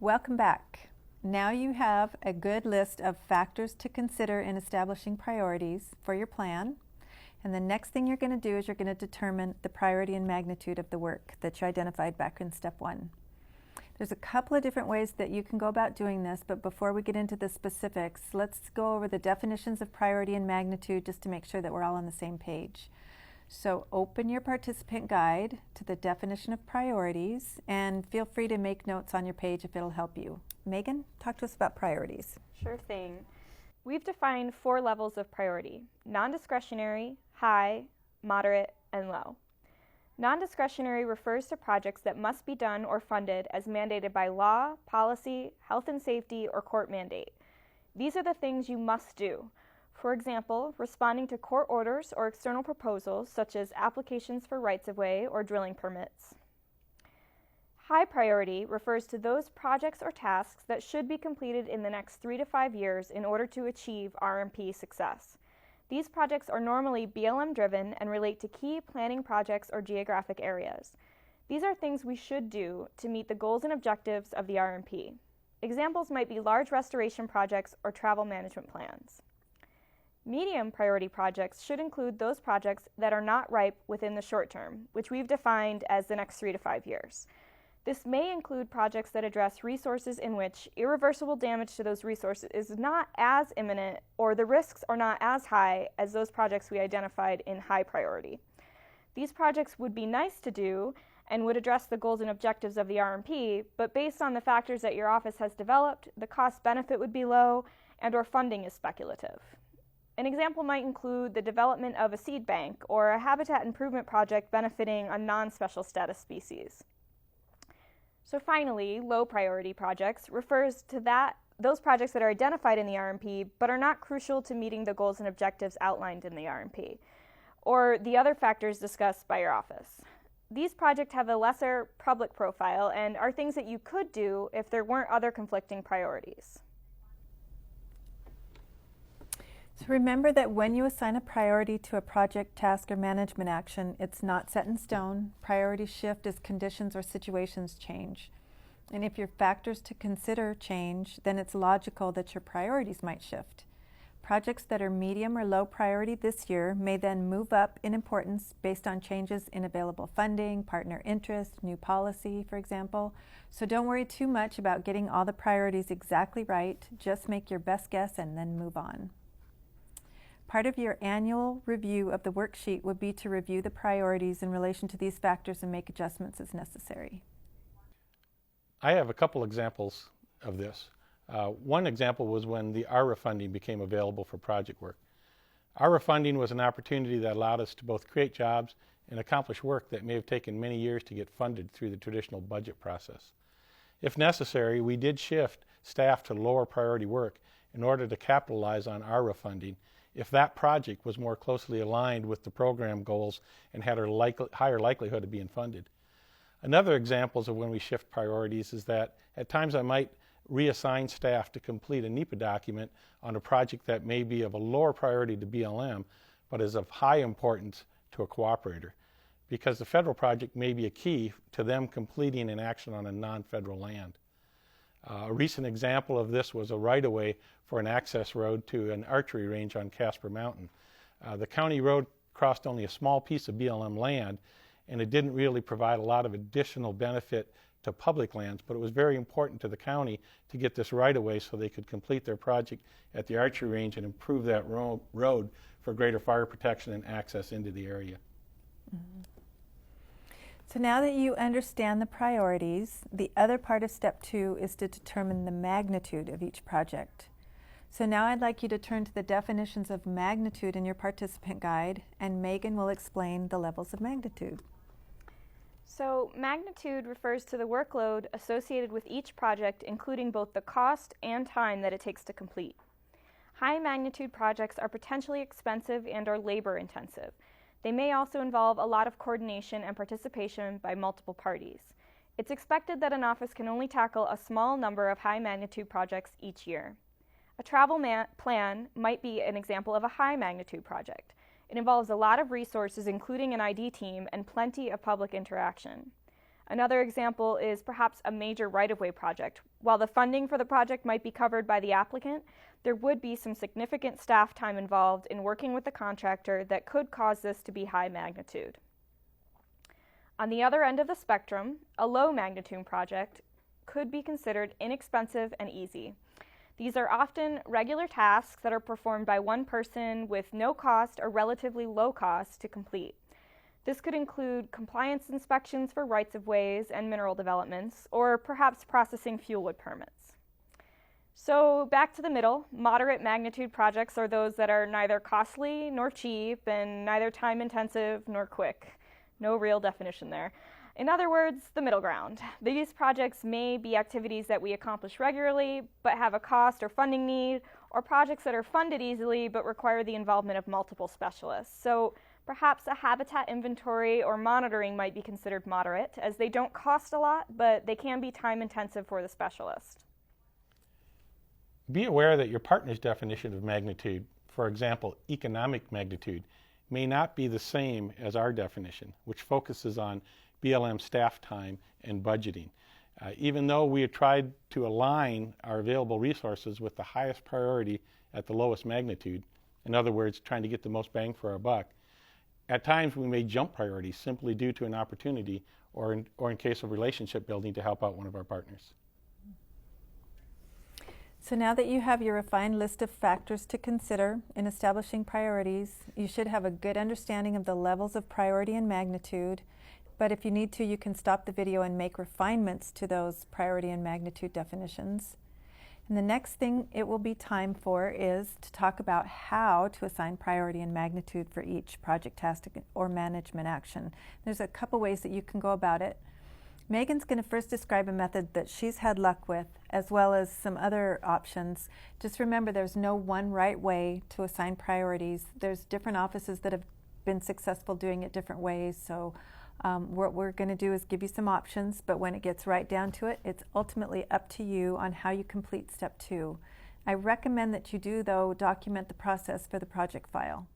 Welcome back. Now you have a good list of factors to consider in establishing priorities for your plan. And the next thing you're going to do is you're going to determine the priority and magnitude of the work that you identified back in step 1. There's a couple of different ways that you can go about doing this, but before we get into the specifics, let's go over the definitions of priority and magnitude just to make sure that we're all on the same page. So open your participant guide to the definition of priorities and feel free to make notes on your page if it'll help you. Megan, talk to us about priorities. Sure thing. We've defined 4 levels of priority: non-discretionary, high, moderate, and low. Non-discretionary refers to projects that must be done or funded as mandated by law, policy, health and safety, or court mandate. These are the things you must do. For example, responding to court orders or external proposals, such as applications for rights-of-way or drilling permits. High priority refers to those projects or tasks that should be completed in the next 3 to 5 years in order to achieve RMP success. These projects are normally BLM-driven and relate to key planning projects or geographic areas. These are things we should do to meet the goals and objectives of the RMP. Examples might be large restoration projects or travel management plans. Medium priority projects should include those projects that are not ripe within the short term, which we've defined as the next 3 to 5 years. This may include projects that address resources in which irreversible damage to those resources is not as imminent or the risks are not as high as those projects we identified in high priority. These projects would be nice to do and would address the goals and objectives of the RMP, but based on the factors that your office has developed, the cost benefit would be low and/or funding is speculative. An example might include the development of a seed bank or a habitat improvement project benefiting a non-special status species. So finally, low priority projects refers to those projects that are identified in the RMP but are not crucial to meeting the goals and objectives outlined in the RMP, or the other factors discussed by your office. These projects have a lesser public profile and are things that you could do if there weren't other conflicting priorities. So remember that when you assign a priority to a project, task, or management action, it's not set in stone. Priorities shift as conditions or situations change. And if your factors to consider change, then it's logical that your priorities might shift. Projects that are medium or low priority this year may then move up in importance based on changes in available funding, partner interest, new policy, for example. So don't worry too much about getting all the priorities exactly right. Just make your best guess and then move on. Part of your annual review of the worksheet would be to review the priorities in relation to these factors and make adjustments as necessary. I have a couple examples of this. One example was when the ARRA funding became available for project work. ARRA funding was an opportunity that allowed us to both create jobs and accomplish work that may have taken many years to get funded through the traditional budget process. If necessary, we did shift staff to lower priority work in order to capitalize on ARRA funding if that project was more closely aligned with the program goals and had a higher likelihood of being funded. Another example of when we shift priorities is that at times I might reassign staff to complete a NEPA document on a project that may be of a lower priority to BLM, but is of high importance to a cooperator, because the federal project may be a key to them completing an action on a non-federal land. A recent example of this was a right-of-way for an access road to an archery range on Casper Mountain. The county road crossed only a small piece of BLM land, and it didn't really provide a lot of additional benefit to public lands, but it was very important to the county to get this right-of-way so they could complete their project at the archery range and improve that road for greater fire protection and access into the area. Mm-hmm. So now that you understand the priorities, the other part of step 2 is to determine the magnitude of each project. So now I'd like you to turn to the definitions of magnitude in your participant guide, and Megan will explain the levels of magnitude. So magnitude refers to the workload associated with each project, including both the cost and time that it takes to complete. High magnitude projects are potentially expensive and are labor intensive. They may also involve a lot of coordination and participation by multiple parties. It's expected that an office can only tackle a small number of high magnitude projects each year. A travel plan might be an example of a high magnitude project. It involves a lot of resources, including an ID team and plenty of public interaction. Another example is perhaps a major right-of-way project. While the funding for the project might be covered by the applicant, there would be some significant staff time involved in working with the contractor that could cause this to be high magnitude. On the other end of the spectrum, a low magnitude project could be considered inexpensive and easy. These are often regular tasks that are performed by one person with no cost or relatively low cost to complete. This could include compliance inspections for rights-of-ways and mineral developments, or perhaps processing fuel wood permits. So back to the middle, moderate magnitude projects are those that are neither costly nor cheap and neither time-intensive nor quick. No real definition there. In other words, the middle ground. These projects may be activities that we accomplish regularly but have a cost or funding need, or projects that are funded easily but require the involvement of multiple specialists. So perhaps a habitat inventory or monitoring might be considered moderate, as they don't cost a lot, but they can be time-intensive for the specialist. Be aware that your partner's definition of magnitude, for example, economic magnitude, may not be the same as our definition, which focuses on BLM staff time and budgeting. Even though we have tried to align our available resources with the highest priority at the lowest magnitude, in other words, trying to get the most bang for our buck, at times we may jump priorities simply due to an opportunity or in case of relationship building to help out one of our partners. So now that you have your refined list of factors to consider in establishing priorities, you should have a good understanding of the levels of priority and magnitude. But if you need to, you can stop the video and make refinements to those priority and magnitude definitions. And the next thing it will be time for is to talk about how to assign priority and magnitude for each project task or management action. There's a couple ways that you can go about it. Megan's going to first describe a method that she's had luck with, as well as some other options. Just remember, there's no one right way to assign priorities. There's different offices that have been successful doing it different ways. So what we're going to do is give you some options, but when it gets right down to it, it's ultimately up to you on how you complete step 2. I recommend that you do, though, document the process for the project file.